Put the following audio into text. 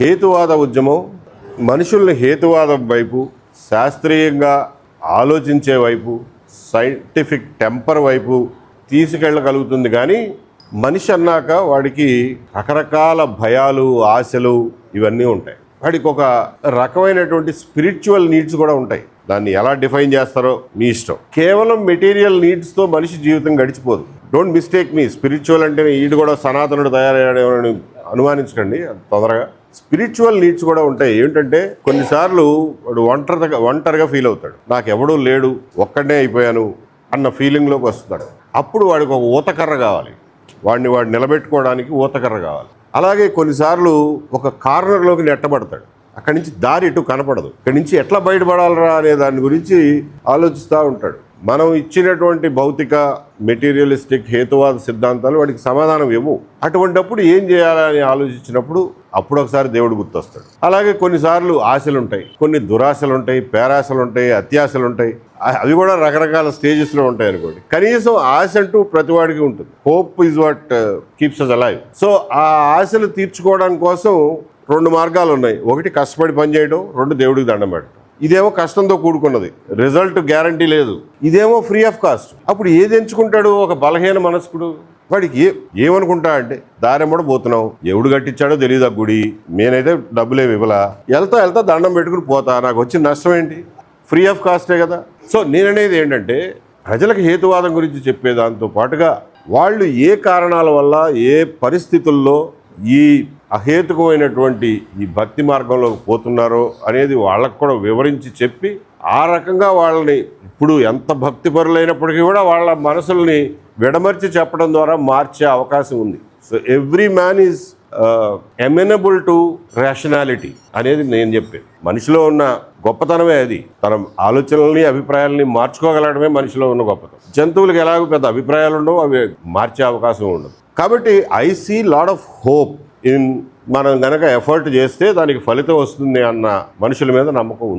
హేతువాద ఉద్యమం మనుషుల్ని హేతువాదం వైపు, శాస్త్రీయంగా ఆలోచించే వైపు, సైంటిఫిక్ టెంపర్ వైపు తీసుకెళ్ళగలుగుతుంది. కానీ మనిషి అన్నాక వాడికి రకరకాల భయాలు, ఆశలు ఇవన్నీ ఉంటాయి. వాడికి ఒక రకమైనటువంటి స్పిరిచువల్ నీడ్స్ కూడా ఉంటాయి. దాన్ని ఎలా డిఫైన్ చేస్తారో మీ ఇష్టం. కేవలం మెటీరియల్ నీడ్స్తో మనిషి జీవితం గడిచిపోదు. Don't mistake me. స్పిరిచువల్ అంటే ఈడు కూడా సనాతనుడు తయారయ్యాడని అనుమానించకండి తొందరగా. స్పిరిచువల్ నీడ్స్ కూడా ఉంటాయి. ఏంటంటే కొన్నిసార్లు వాడు ఒంటరిగా ఫీల్ అవుతాడు. నాకు ఎవడూ లేడు, ఒక్కడే అయిపోయాను అన్న ఫీలింగ్లోకి వస్తాడు. అప్పుడు వాడికి ఒక ఊతకర్ర కావాలి, వాడిని నిలబెట్టుకోవడానికి ఊతకర్ర కావాలి. అలాగే కొన్నిసార్లు ఒక కార్నర్లోకి నెట్టబడతాడు. అక్కడి నుంచి దారి ఇటు కనపడదు. ఇక్కడి నుంచి ఎట్లా బయటపడాలరా అనే దాని గురించి ఆలోచిస్తూ ఉంటాడు. మనం ఇచ్చినటువంటి భౌతిక మెటీరియలిస్టిక్ హేతువాద సిద్ధాంతాలు వాడికి సమాధానం ఇవ్వవు. అటువంటిప్పుడు ఏం చేయాలని ఆలోచించినప్పుడు అప్పుడు ఒకసారి దేవుడు గుర్తొస్తాడు. అలాగే కొన్నిసార్లు ఆశలు ఉంటాయి, కొన్ని దురాశలు ఉంటాయి, పేరాశలు ఉంటాయి, అత్యాశలు ఉంటాయి. అవి కూడా రకరకాల స్టేజెస్లో ఉంటాయి అనుకోండి. కనీసం ఆశ అంటూ ప్రతివాడికి ఉంటుంది. Hope is what keeps us alive. So ఆ ఆశలు తీర్చుకోవడం కోసం 2 మార్గాలు ఉన్నాయి. ఒకటి కష్టపడి పనిచేయడం, 2 దేవుడికి దండం పెట్టడం. ఇదేమో కష్టంతో కూడుకున్నది, రిజల్ట్ గ్యారంటీ లేదు. ఇదేమో ఫ్రీ ఆఫ్ కాస్ట్. అప్పుడు ఏది ఎంచుకుంటాడు ఒక బలహీన మనస్కుడు? వాడికి ఏమనుకుంటా అంటే దారెమ్మడ పోతున్నావు, ఎవడు కట్టించాడో తెలియదు ఆ గుడి, నేనైతే డబ్బులేమి ఇవ్వలా, వెళ్తా దండం పెట్టుకుని పోతా, నాకు వచ్చిన నష్టం ఏంటి? ఫ్రీ ఆఫ్ కాస్టే కదా. సో నేననేది ఏంటంటే ప్రజలకు హేతువాదం గురించి చెప్పేదాంతో పాటుగా వాళ్ళు ఏ కారణాల వల్ల, ఏ పరిస్థితుల్లో ఈ అహేతుకమైనటువంటి ఈ భక్తి మార్గంలోకి పోతున్నారో అనేది వాళ్ళకు కూడా వివరించి చెప్పి, ఆ రకంగా వాళ్ళని ఇప్పుడు ఎంత భక్తిపరులైనప్పటికీ కూడా వాళ్ళ మనసుల్ని విడమర్చి చెప్పడం ద్వారా మార్చే అవకాశం ఉంది. So every man is amenable to rationality అనేది నేను చెప్పేది. మనిషిలో ఉన్న గొప్పతనమే అది. తన ఆలోచనల్ని, అభిప్రాయాలని మార్చుకోగలగడమే మనిషిలో ఉన్న గొప్పతనం. జంతువులకు ఎలాగో పెద్ద అభిప్రాయాలు ఉండవు, అవి మార్చే అవకాశం ఉండదు. కాబట్టి I see lot of hope in మనం కనుక ఎఫర్ట్ చేస్తే దానికి ఫలితం వస్తుంది అన్న మనుషుల మీద నమ్మకం ఉంది.